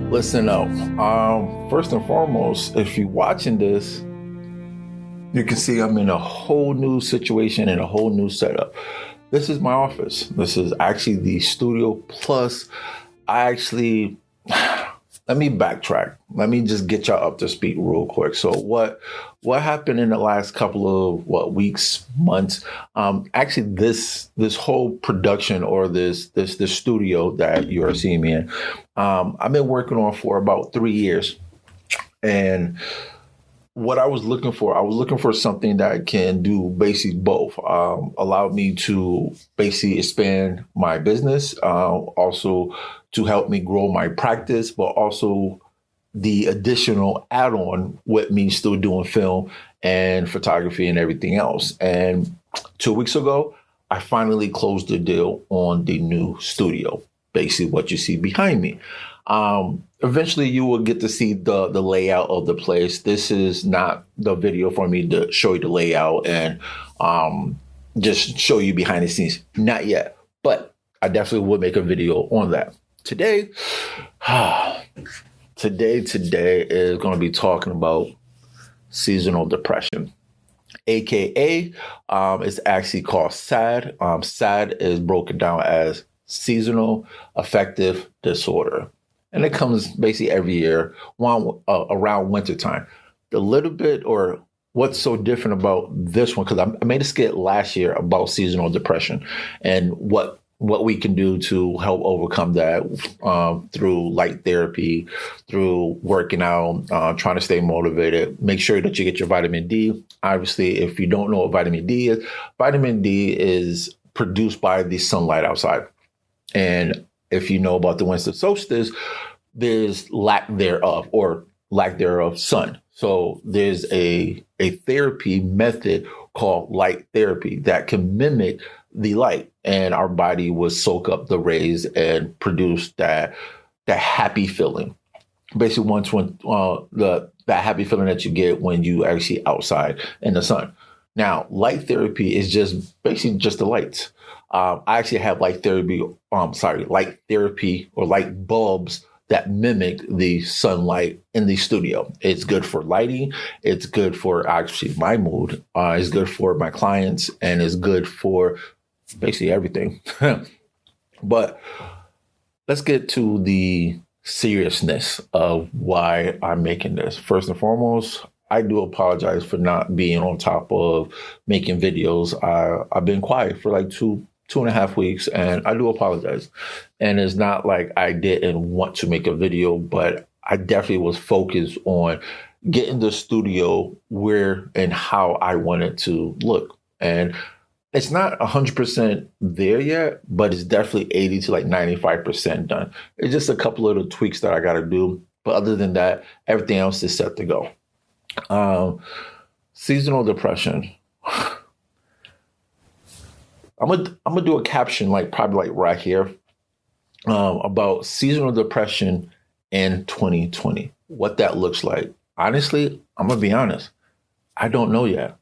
Listen up. First and foremost, if you're watching this, you can see I'm in a whole new situation and a whole new setup. This is my office. This is actually the studio. Plus, let me backtrack. Let me just get y'all up to speed real quick. So what happened in the last couple of weeks, months? Actually, this whole production or this studio that you are seeing me in, I've been working on for about 3 years, and what I was looking for something that can do basically both. Allow me to basically expand my business, also to help me grow my practice, but also the additional add-on with me still doing film and photography and everything else. And 2 weeks ago, I finally closed the deal on the new studio, basically what you see behind me. Eventually you will get to see the layout of the place. This is not the video for me to show you the layout and just show you behind the scenes. Not yet, but I definitely will make a video on that. Today is going to be talking about seasonal depression, aka it's actually called S.A.D. S.A.D is broken down as seasonal affective disorder. And it comes basically every year around wintertime. The little bit, or what's so different about this one, because I made a skit last year about seasonal depression and what we can do to help overcome that through light therapy, through working out, trying to stay motivated. Make sure that you get your vitamin D. Obviously, if you don't know what vitamin D is produced by the sunlight outside. And if you know about the winter solstice, there's lack thereof sun. So there's a therapy method called light therapy that can mimic the light, and our body will soak up the rays and produce that happy feeling. Basically, that happy feeling that you get when you actually outside in the sun. Now, light therapy is basically just the lights. I actually have light therapy or light bulbs that mimic the sunlight in the studio. It's good for lighting. It's good for actually my mood. It's good for my clients, and it's good for basically everything. But let's get to the seriousness of why I'm making this. First and foremost, I do apologize for not being on top of making videos. I've been quiet for like two and a half weeks, and I do apologize. And it's not like I didn't want to make a video, but I definitely was focused on getting the studio where and how I wanted to look. And it's not 100% there yet, but it's definitely 80 to like 95% done. It's just a couple little tweaks that I got to do. But other than that, everything else is set to go. Seasonal depression. I'm gonna do a caption probably right here about seasonal depression in 2020. What that looks like. Honestly, I'm gonna be honest. I don't know yet.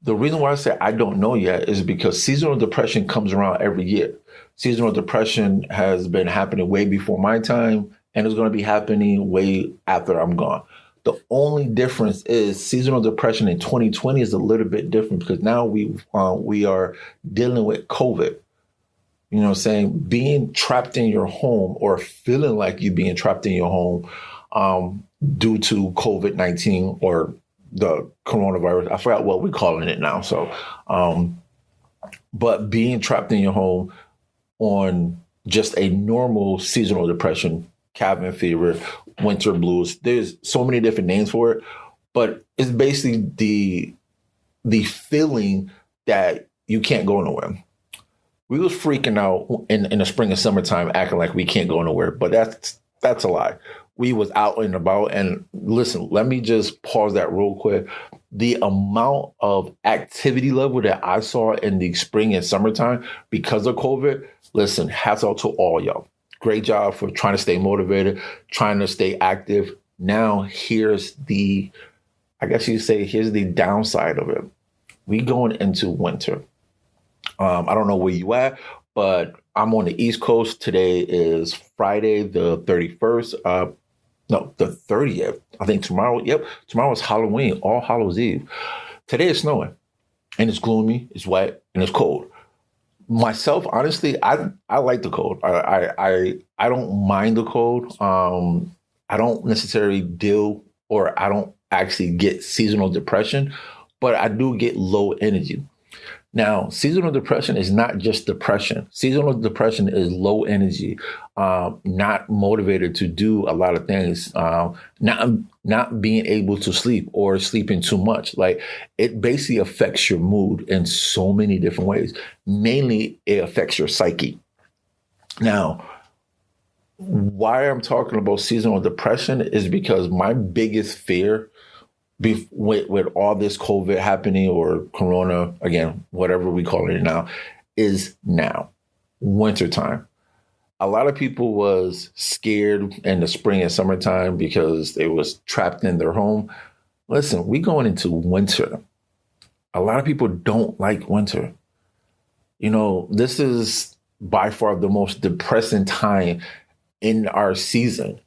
The reason why I say I don't know yet is because seasonal depression comes around every year. Seasonal depression has been happening way before my time, and it's going to be happening way after I'm gone. The only difference is seasonal depression in 2020 is a little bit different because now we are dealing with COVID. You know what I'm saying? Being trapped in your home or feeling like you're being trapped in your home due to COVID-19 or the coronavirus. I forgot what we're calling it now. So, but being trapped in your home on just a normal seasonal depression, cabin fever, winter blues. There's so many different names for it, but it's basically the feeling that you can't go nowhere. We was freaking out in the spring and summertime, acting like we can't go nowhere, but that's a lie. We was out and about. And listen, let me just pause that real quick. The amount of activity level that I saw in the spring and summertime because of COVID, listen, hats off to all y'all. Great job for trying to stay motivated, trying to stay active. Now, here's the downside of it. We going into winter. I don't know where you at, but I'm on the East Coast. Today is Friday, the 31st. No, the 30th. I think tomorrow. Yep, tomorrow is Halloween, All Hallows Eve. Today is snowing, and it's gloomy, it's wet, and it's cold. Myself, honestly, I like the cold. I don't mind the cold. I don't necessarily I don't actually get seasonal depression, but I do get low energy. Now, seasonal depression is not just depression. Seasonal depression is low energy, not motivated to do a lot of things, not being able to sleep or sleeping too much. Like, it basically affects your mood in so many different ways. Mainly, it affects your psyche. Now, why I'm talking about seasonal depression is because my biggest fear with all this COVID happening, or Corona, again, whatever we call it now, is now, wintertime. A lot of people was scared in the spring and summertime because they was trapped in their home. Listen, we going into winter. A lot of people don't like winter. You know, this is by far the most depressing time in our season.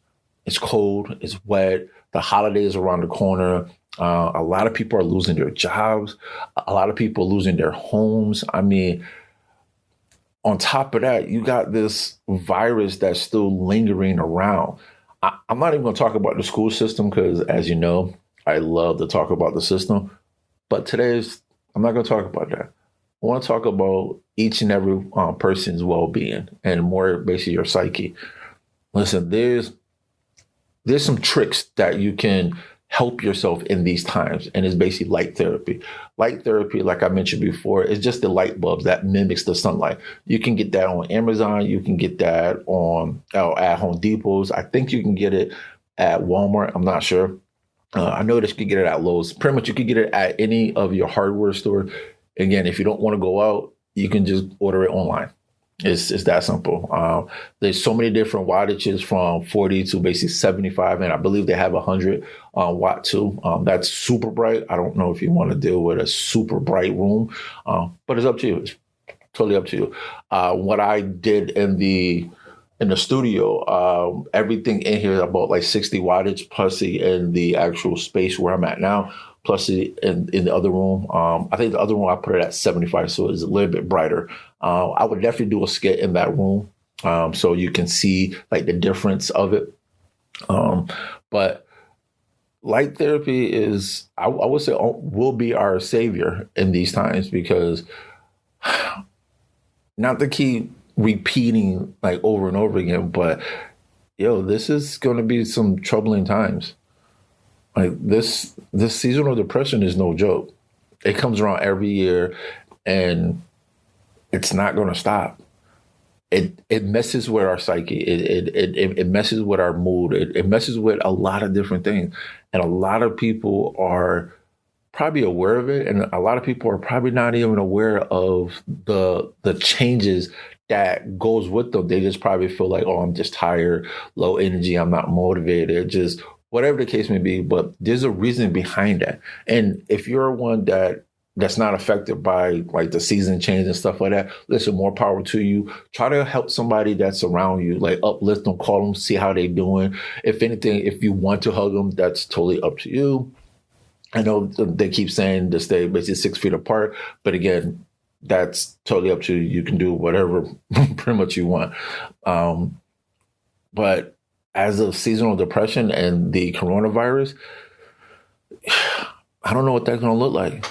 It's cold, it's wet, the holidays are around the corner. A lot of people are losing their jobs. A lot of people are losing their homes. I mean, on top of that, you got this virus that's still lingering around. I'm not even going to talk about the school system because, as you know, I love to talk about the system. But I'm not going to talk about that. I want to talk about each and every person's well-being and more basically your psyche. Listen, there's some tricks that you can help yourself in these times. And it's basically light therapy. Light therapy, like I mentioned before, is just the light bulbs that mimics the sunlight. You can get that on Amazon. You can get that at Home Depot's. I think you can get it at Walmart. I'm not sure. I know that you can get it at Lowe's. Pretty much you can get it at any of your hardware store. Again, if you don't want to go out, you can just order it online. It's that simple. There's so many different wattages from 40 to basically 75, and I believe they have 100 watt too. That's super bright. I don't know if you want to deal with a super bright room, but it's up to you. It's totally up to you. What I did in the studio, everything in here is about like 60 wattage plus in the actual space where I'm at now. Plus in the other room, I think the other room I put it at 75, so it's a little bit brighter. I would definitely do a skit in that room so you can see like the difference of it. But light therapy is, I would say, will be our savior in these times because not to keep repeating like over and over again, but this is going to be some troubling times. Like this seasonal depression is no joke. It comes around every year and it's not going to stop. It messes with our psyche. It messes with our mood. It messes with a lot of different things. And a lot of people are probably aware of it. And a lot of people are probably not even aware of the changes that goes with them. They just probably feel like, oh, I'm just tired, low energy, I'm not motivated, just whatever the case may be, but there's a reason behind that. And if you're one that's not affected by like the season change and stuff like that, listen, more power to you. Try to help somebody that's around you, like uplift them, call them, see how they're doing. If anything, if you want to hug them, that's totally up to you. I know they keep saying to stay basically 6 feet apart, but again, that's totally up to you. You can do whatever pretty much you want. But as of seasonal depression and the coronavirus, I don't know what that's going to look like.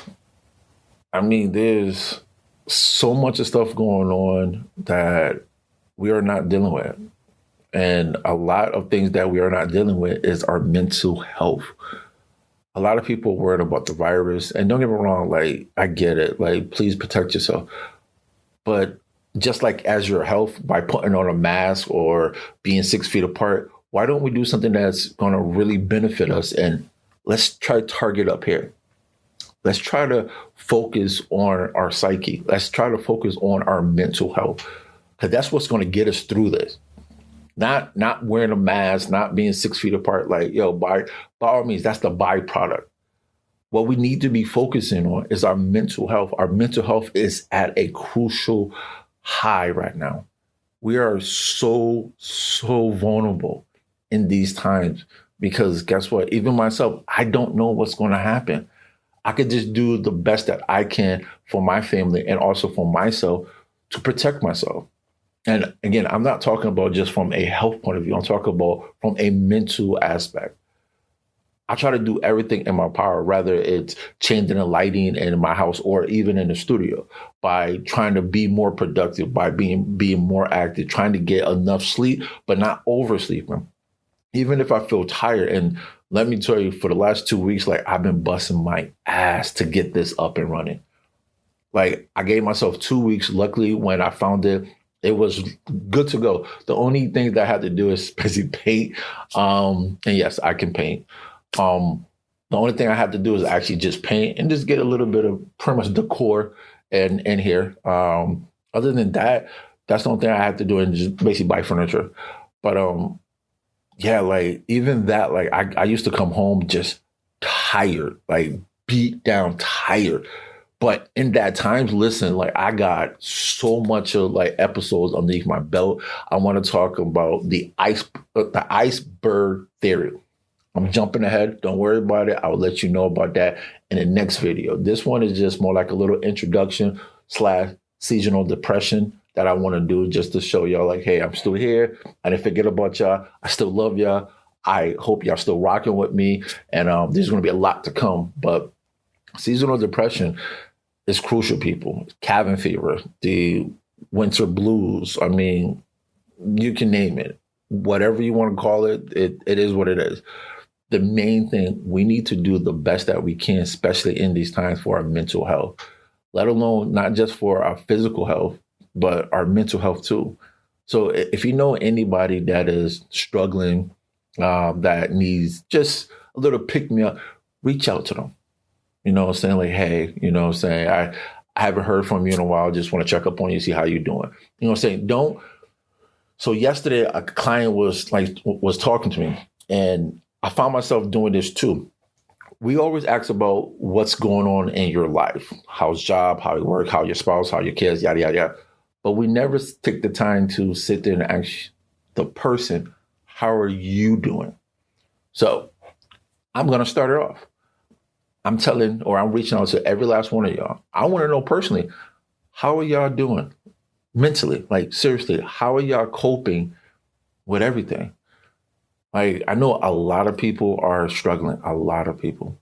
I mean, there's so much of stuff going on that we are not dealing with. And a lot of things that we are not dealing with is our mental health. A lot of people are worried about the virus. And don't get me wrong, like, I get it. Like, please protect yourself. But just like as your health, by putting on a mask or being 6 feet apart, why don't we do something that's going to really benefit us? And let's try to target up here. Let's try to focus on our psyche. Let's try to focus on our mental health, because that's what's going to get us through this. Not wearing a mask, not being 6 feet apart. Like, by all means, that's the byproduct. What we need to be focusing on is our mental health. Our mental health is at a crucial high right now. We are so vulnerable in these times because guess what? Even myself, I don't know what's going to happen. I could just do the best that I can for my family and also for myself to protect myself. And again, I'm not talking about just from a health point of view. I'm talking about from a mental aspect. I try to do everything in my power, whether it's changing the lighting in my house or even in the studio, by trying to be more productive, by being more active, trying to get enough sleep, but not oversleeping. Even if I feel tired, and let me tell you, for the last 2 weeks, like I've been busting my ass to get this up and running. Like I gave myself 2 weeks. Luckily, when I found it, it was good to go. The only thing that I had to do is basically paint. And yes, I can paint. The only thing I have to do is actually just paint and just get a little bit of pretty much decor in here. Other than that, that's the only thing I have to do and just basically buy furniture. But yeah, like even that, like I used to come home just tired, like beat down, tired. But in that times, listen, like I got so much of like episodes underneath my belt. I want to talk about the iceberg theory. I'm jumping ahead. Don't worry about it. I'll let you know about that in the next video. This one is just more like a little introduction / seasonal depression that I want to do just to show y'all like, hey, I'm still here. I didn't forget about y'all. I still love y'all. I hope y'all still rocking with me. And there's going to be a lot to come. But seasonal depression is crucial, people. Cabin fever, the winter blues. I mean, you can name it. Whatever you want to call it, it is what it is. The main thing, we need to do the best that we can, especially in these times, for our mental health, let alone not just for our physical health, but our mental health too. So if you know anybody that is struggling, that needs just a little pick me up, reach out to them. You know what I'm saying? Like, hey, you know what I'm saying? I haven't heard from you in a while. Just want to check up on you, see how you're doing. You know what I'm saying? So yesterday a client was talking to me, and I found myself doing this too. We always ask about what's going on in your life. How's job, how you work, how your spouse, how your kids, yada, yada, yada. But we never take the time to sit there and ask the person, how are you doing? So I'm going to start it off. I'm reaching out to every last one of y'all. I want to know personally, how are y'all doing mentally? Like seriously, how are y'all coping with everything? Like I know a lot of people are struggling, a lot of people,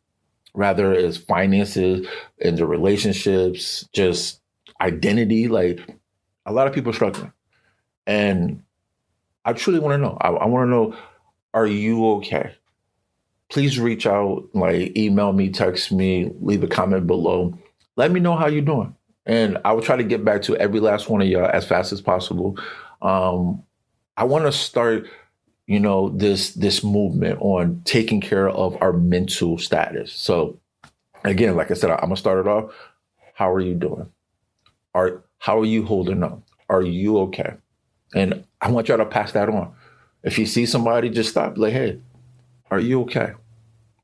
rather it's finances and their relationships, just identity. Like a lot of people are struggling. And I truly want to know, I want to know, are you okay? Please reach out, like email me, text me, leave a comment below. Let me know how you're doing. And I will try to get back to every last one of y'all as fast as possible. I want to start, this movement on taking care of our mental status. So again, like I said, I'm gonna start it off. How are you doing? How are you holding up? Are you okay? And I want y'all to pass that on. If you see somebody, just stop. Like, hey, are you okay?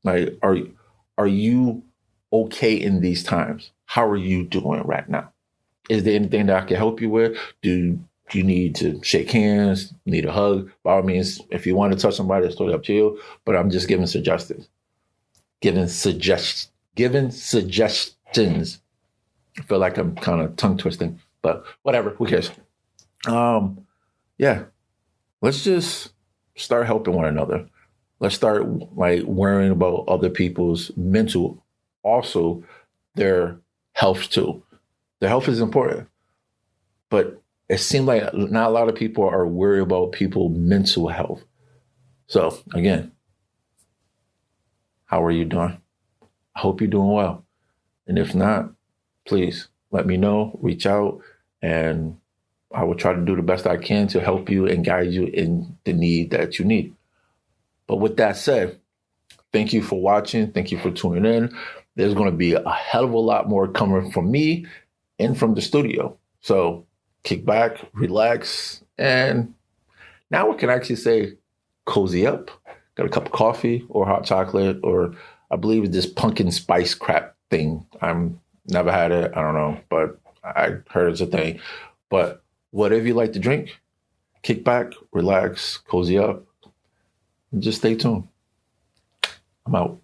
Like, are you okay in these times? How are you doing right now? Is there anything that I can help you with? Do you need to shake hands? Need a hug? By all means, if you want to touch somebody, it's totally up to you. But I'm just giving suggestions. Giving suggestions. I feel like I'm kind of tongue twisting, but whatever. Who cares? Yeah. Let's just start helping one another. Let's start like worrying about other people's mental, also their health too. Their health is important, but it seems like not a lot of people are worried about people's mental health. So again, how are you doing? I hope you're doing well. And if not, please let me know, reach out, and I will try to do the best I can to help you and guide you in the need that you need. But with that said, thank you for watching. Thank you for tuning in. There's going to be a hell of a lot more coming from me and from the studio. So kick back, relax, and now we can actually say cozy up. Got a cup of coffee or hot chocolate, or I believe it's this pumpkin spice crap thing. I'm never had it. I don't know, but I heard it's a thing. But whatever you like to drink, kick back, relax, cozy up, and just stay tuned. I'm out.